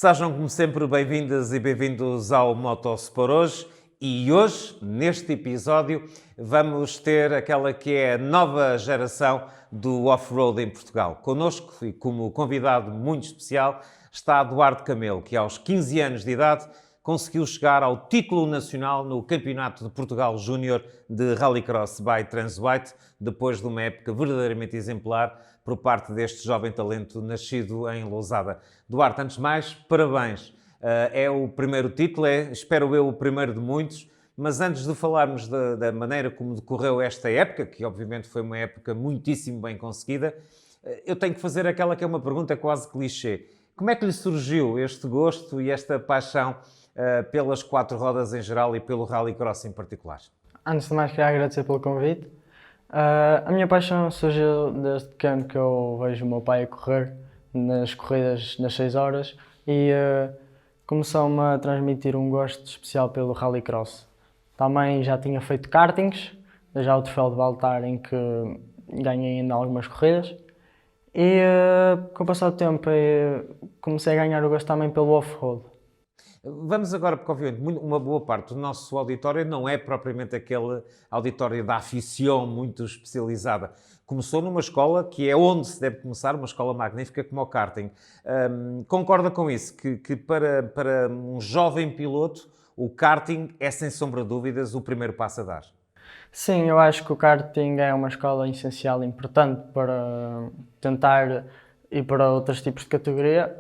Sejam, como sempre, bem-vindas e bem-vindos ao Motosport hoje. E hoje, neste episódio, vamos ter aquela que é a nova geração do off-road em Portugal. Connosco, e como convidado muito especial, está Duarte Camelo, que aos 15 anos de idade conseguiu chegar ao título nacional no Campeonato de Portugal Júnior de Rallycross by Transwhite, depois de uma época verdadeiramente exemplar por parte deste jovem talento nascido em Lousada. Duarte, antes de mais, parabéns. É o primeiro título, espero eu, o primeiro de muitos, mas antes de falarmos da maneira como decorreu esta época, que obviamente foi uma época muitíssimo bem conseguida, eu tenho que fazer aquela que é uma pergunta quase clichê. Como é que lhe surgiu este gosto e esta paixão pelas quatro rodas em geral e pelo rallycross em particular? Antes de mais, queria agradecer pelo convite. A minha paixão surgiu desde pequeno que eu vejo o meu pai a correr nas corridas das 6 horas e começou-me a transmitir um gosto especial pelo rallycross. Também já tinha feito kartings, já o troféu de Baltar em que ganhei em algumas corridas e com o passar do tempo comecei a ganhar o gosto também pelo off-road. Vamos agora, porque obviamente uma boa parte do nosso auditório não é propriamente aquele auditório da aficião muito especializada. Começou numa escola que é onde se deve começar, uma escola magnífica como o karting. Concorda com isso? Que para um jovem piloto, o karting é, sem sombra de dúvidas, o primeiro passo a dar? Sim, eu acho que o karting é uma escola essencial e importante para tentar ir para outros tipos de categoria.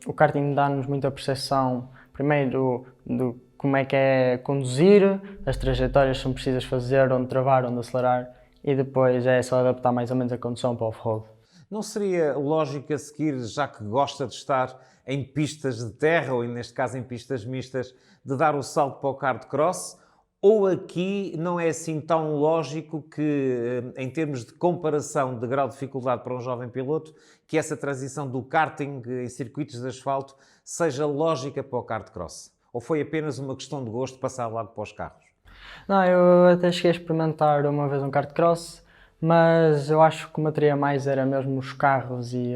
O karting dá-nos muita percepção, primeiro, do como é conduzir, as trajetórias que são precisas fazer, onde travar, onde acelerar, e depois é só adaptar mais ou menos a condução para o off-road. Não seria lógico a seguir, já que gosta de estar em pistas de terra, ou neste caso em pistas mistas, de dar o salto para o kart cross? Ou aqui não é assim tão lógico que, em termos de comparação de grau de dificuldade para um jovem piloto, que essa transição do karting em circuitos de asfalto seja lógica para o kart cross? Ou foi apenas uma questão de gosto passar logo para os carros? Não, eu até cheguei a experimentar uma vez um kart cross, mas eu acho que o que me atraía mais era mesmo os carros e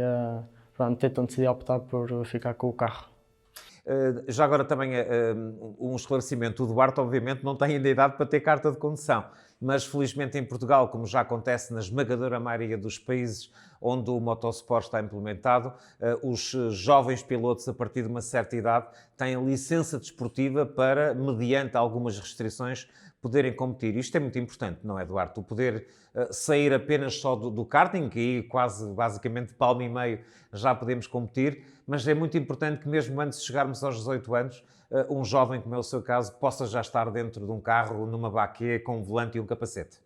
pronto, então decidi optar por ficar com o carro. Já agora também um esclarecimento. O Duarte, obviamente, não tem ainda idade para ter carta de condução, mas felizmente em Portugal, como já acontece na esmagadora maioria dos países onde o motosport está implementado, os jovens pilotos a partir de uma certa idade têm licença desportiva para, mediante algumas restrições, poderem competir. Isto é muito importante, não é, Duarte? O poder sair apenas só do karting, que aí quase, basicamente, palmo e meio já podemos competir, mas é muito importante que mesmo antes de chegarmos aos 18 anos, um jovem, como é o seu caso, possa já estar dentro de um carro, numa baquê, com um volante e um capacete.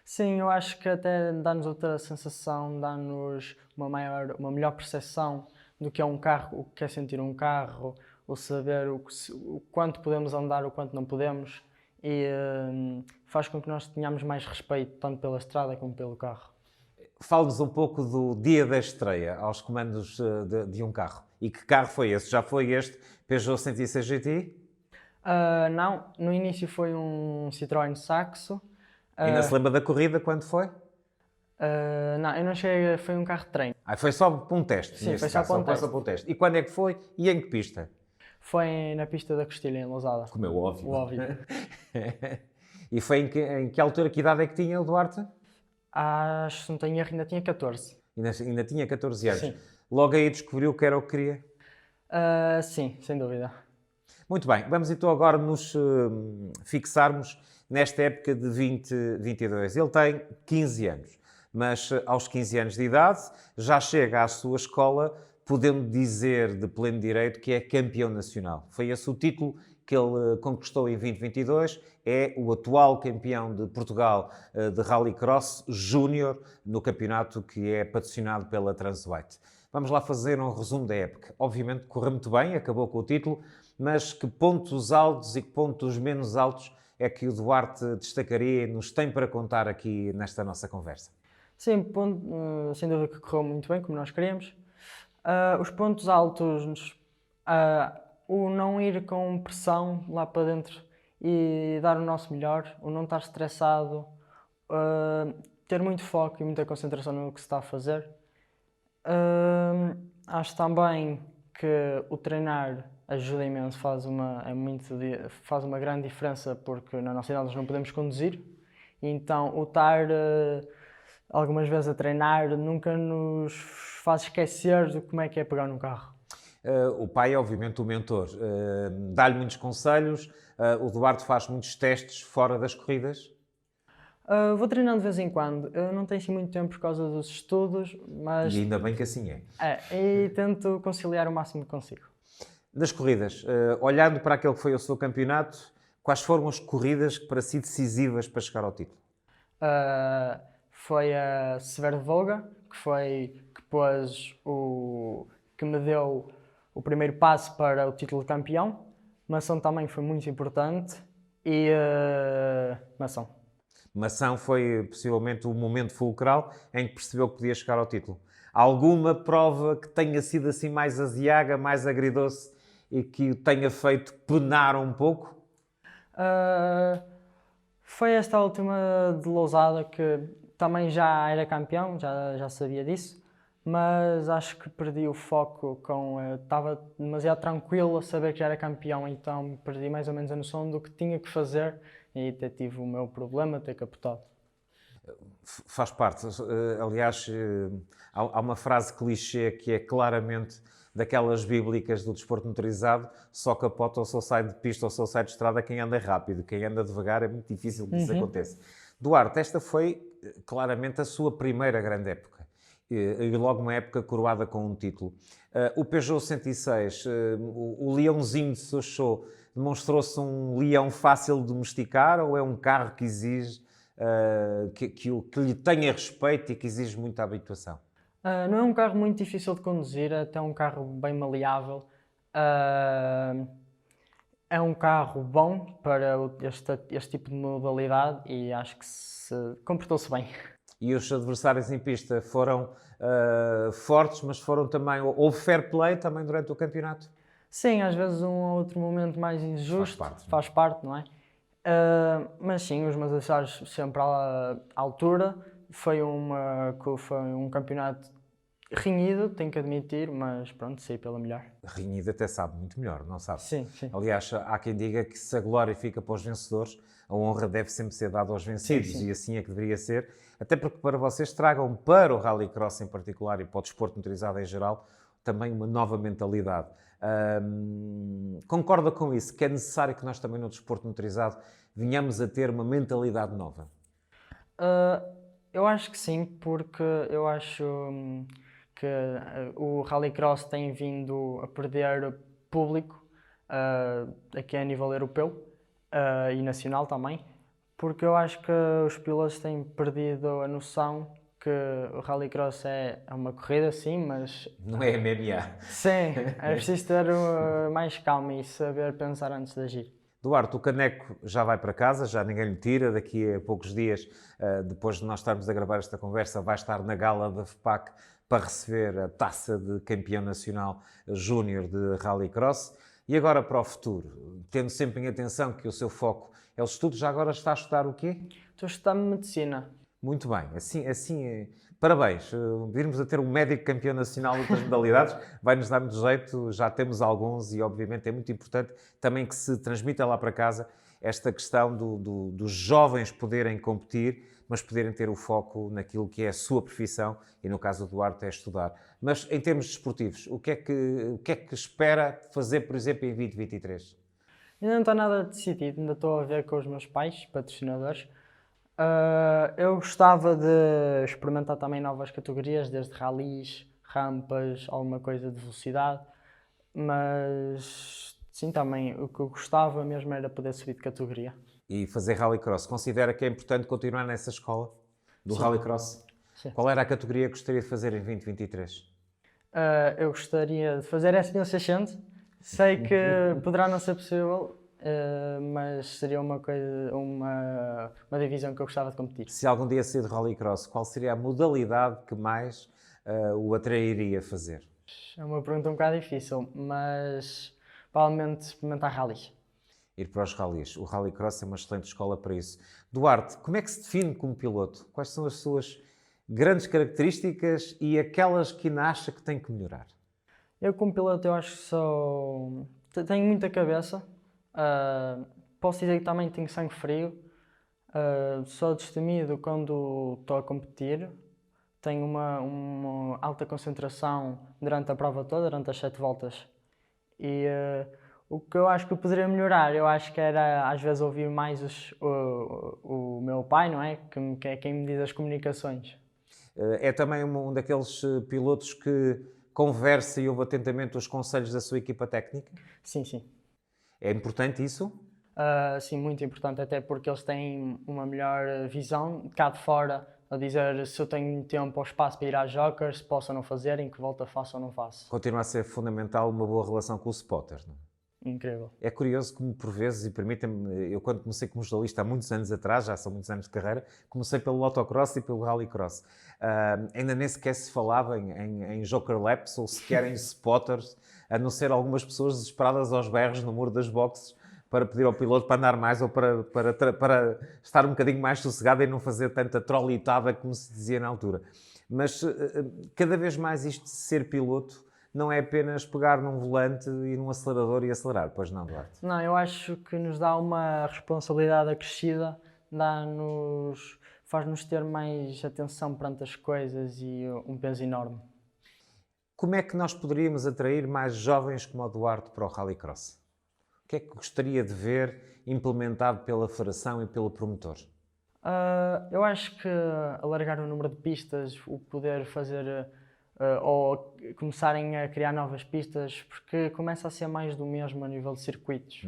Sim, eu acho que até dá-nos outra sensação, dá-nos uma melhor percepção do que é um carro, o que é sentir um carro, o saber o quanto podemos andar, o quanto não podemos, e faz com que nós tenhamos mais respeito, tanto pela estrada como pelo carro. Fale-nos um pouco do dia da estreia aos comandos de um carro. E que carro foi esse? Já foi este Peugeot 106 GTI? Não, no início foi um Citroën Saxo. Ainda se lembra da corrida, quando foi? Não, eu não cheguei, foi um carro de treino. Foi só para um teste, Sim, neste foi só caso, para um só teste. para um teste. E quando é que foi? E em que pista? Foi na pista da Costilha, em Lousada. Como é óbvio. O óbvio. E foi em que altura, que idade é que tinha o Duarte? Acho que se não tenho erro, ainda tinha 14. Ainda tinha 14 anos. Sim. Logo aí descobriu que era o que queria? Sim, sem dúvida. Muito bem, vamos então agora nos fixarmos nesta época de 2022. Ele tem 15 anos, mas aos 15 anos de idade já chega à sua escola, podendo dizer de pleno direito que é campeão nacional. Foi esse o título que ele conquistou em 2022, é o atual campeão de Portugal de Rallycross Júnior no campeonato que é patrocinado pela Transwhite. Vamos lá fazer um resumo da época. Obviamente correu muito bem, acabou com o título, mas que pontos altos e que pontos menos altos é que o Duarte destacaria e nos tem para contar aqui nesta nossa conversa? Sim, sem dúvida que correu muito bem, como nós queríamos. Os pontos altos, o não ir com pressão lá para dentro e dar o nosso melhor, o não estar estressado, ter muito foco e muita concentração no que se está a fazer. Acho também que o treinar ajuda imenso, faz uma grande diferença, porque na nossa idade nós não podemos conduzir, e então o estar algumas vezes a treinar nunca nos faz esquecer de como é que é pegar num carro. O pai é, obviamente, o mentor. Dá-lhe muitos conselhos. O Duarte faz muitos testes fora das corridas. Vou treinando de vez em quando. Eu não tenho assim muito tempo por causa dos estudos, mas E ainda bem que assim é. e tento conciliar o máximo que consigo. Das corridas, olhando para aquele que foi o seu campeonato, quais foram as corridas que para si decisivas para chegar ao título? Foi a Severo de Volga, que me deu o primeiro passo para o título de campeão. Mação também foi muito importante e Mação. Mação foi possivelmente o momento fulcral em que percebeu que podia chegar ao título. Alguma prova que tenha sido assim mais aziaga, mais agridoce e que o tenha feito penar um pouco? Foi esta última de Lousada, que também já era campeão, já sabia disso, mas acho que perdi o foco estava demasiado tranquilo a saber que já era campeão, então perdi mais ou menos a noção do que tinha que fazer e até tive o meu problema de ter capotado. Faz parte. Aliás, há uma frase clichê que é claramente daquelas bíblicas do desporto motorizado: só capota ou só sai de pista ou só sai de estrada quem anda rápido. Quem anda devagar é muito difícil que isso aconteça. Duarte, esta foi claramente a sua primeira grande época. E logo uma época coroada com um título. O Peugeot 106, o leãozinho de Sochaux, demonstrou-se um leão fácil de domesticar ou é um carro que exige que lhe tenha respeito e que exige muita habituação? Não é um carro muito difícil de conduzir, é até um carro bem maleável. É um carro bom para este tipo de modalidade e acho que se comportou-se bem. E os adversários em pista foram fortes, mas foram também... Houve fair play também durante o campeonato? Sim, às vezes um ou outro momento mais injusto faz parte, não é? Mas sim, os meus adversários sempre à altura. Foi um campeonato renhido, tenho que admitir, mas pronto, saí pela melhor. Renhido até sabe muito melhor, não sabe? Sim, sim. Aliás, há quem diga que se a glória fica para os vencedores, a honra deve sempre ser dada aos vencidos, Sim. e assim é que deveria ser, até porque para vocês tragam para o Rallycross em particular e para o desporto motorizado em geral também uma nova mentalidade. Concorda com isso, que é necessário que nós também no desporto motorizado venhamos a ter uma mentalidade nova? Eu acho que sim, porque eu acho que o Rallycross tem vindo a perder público aqui a nível europeu e nacional também, porque eu acho que os pilotos têm perdido a noção que o Rallycross é uma corrida, sim, mas... Não é MMA. Sim, é preciso ter mais calma e saber pensar antes de agir. Duarte, o caneco já vai para casa, já ninguém lhe tira. Daqui a poucos dias, depois de nós estarmos a gravar esta conversa, vai estar na gala da FPAC para receber a taça de campeão nacional júnior de Rallycross. E agora para o futuro, tendo sempre em atenção que o seu foco é o estudo, já agora está a estudar o quê? Estou a estudar medicina. Muito bem, parabéns. Virmos a ter um médico campeão nacional de outras modalidades vai-nos dar muito jeito, já temos alguns e obviamente é muito importante também que se transmita lá para casa esta questão dos jovens poderem competir, mas poderem ter o foco naquilo que é a sua profissão e no caso do Duarte é estudar. Mas em termos desportivos, o que é que espera fazer, por exemplo, em 2023? Ainda não está nada decidido, ainda estou a ver com os meus pais, patrocinadores. Eu gostava de experimentar também novas categorias, desde ralis, rampas, alguma coisa de velocidade, mas sim, também o que eu gostava mesmo era poder subir de categoria. E fazer Rallycross, considera que é importante continuar nessa escola do Rallycross? Sim. Qual era a categoria que gostaria de fazer em 2023? Eu gostaria de fazer S1600, sei que poderá não ser possível, mas seria uma divisão que eu gostava de competir. Se algum dia sair de Rallycross, qual seria a modalidade que mais o atrairia a fazer? É uma pergunta um bocado difícil, mas provavelmente experimentar rallies. Ir para os rallies. O Rallycross é uma excelente escola para isso. Duarte, como é que se define como piloto? Quais são as suas grandes características e aquelas que ainda acha que tem que melhorar? Eu como piloto eu acho que sou... tenho muita cabeça, posso dizer que também tenho sangue frio, sou destemido quando estou a competir, tenho uma alta concentração durante a prova toda, durante as 7 voltas. E o que eu acho que eu poderia melhorar, eu acho que era às vezes ouvir mais o meu pai, não é? Que é quem me diz as comunicações. É também um daqueles pilotos que conversa e ouve atentamente os conselhos da sua equipa técnica? Sim, sim. É importante isso? Sim, muito importante, até porque eles têm uma melhor visão cá de fora, a dizer se eu tenho tempo ou espaço para ir às Jokers, posso ou não fazer, em que volta faço ou não faço. Continua a ser fundamental uma boa relação com o spotter, não é? Incrível. É curioso como, por vezes, e permitem-me, eu quando comecei como jornalista há muitos anos atrás, já são muitos anos de carreira, comecei pelo autocross e pelo rallycross. Ainda nem sequer se falava em Joker Laps ou sequer em spotters, a não ser algumas pessoas desesperadas aos berros no muro das boxes para pedir ao piloto para andar mais ou para estar um bocadinho mais sossegado e não fazer tanta trolitada como se dizia na altura. Mas cada vez mais isto de ser piloto não é apenas pegar num volante e num acelerador e acelerar, pois não, Duarte? Não, eu acho que nos dá uma responsabilidade acrescida, faz-nos ter mais atenção perante as coisas e um peso enorme. Como é que nós poderíamos atrair mais jovens como o Duarte para o Rallycross? O que é que gostaria de ver implementado pela federação e pelo promotor? Eu acho que alargar o número de pistas, o poder fazer ou começarem a criar novas pistas, porque começa a ser mais do mesmo a nível de circuitos.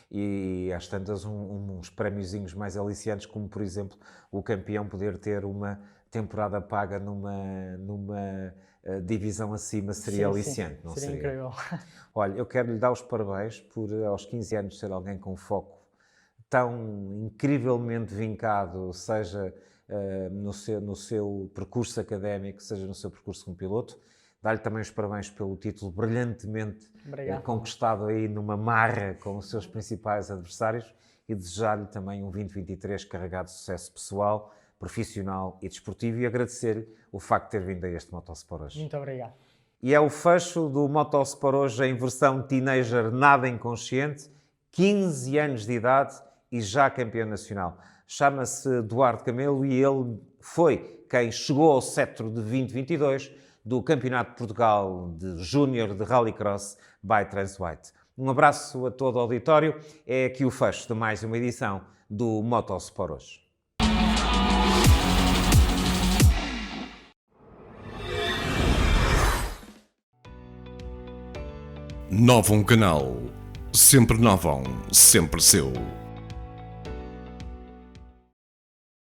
E às tantas uns prémiozinhos mais aliciantes, como por exemplo o campeão poder ter uma temporada paga numa divisão acima, seria aliciante, não seria seria? incrível. Olha, eu quero lhe dar os parabéns por aos 15 anos ser alguém com foco tão incrivelmente vincado, seja no seu percurso académico, seja no seu percurso como piloto. Dar-lhe também os parabéns pelo título brilhantemente conquistado aí numa marra com os seus principais adversários e desejar-lhe também um 2023 carregado de sucesso pessoal, profissional e desportivo e agradecer-lhe o facto de ter vindo a este Motosport hoje. Muito obrigado. E é o fecho do Motosport hoje em versão teenager nada inconsciente, 15 anos de idade e já campeão nacional. Chama-se Duarte Camelo e ele foi quem chegou ao cetro de 2022 do Campeonato de Portugal de Júnior de Rallycross by Transwhite. Um abraço a todo o auditório. É aqui o fecho de mais uma edição do Motosport hoje. Nova um canal. Sempre novam, sempre seu.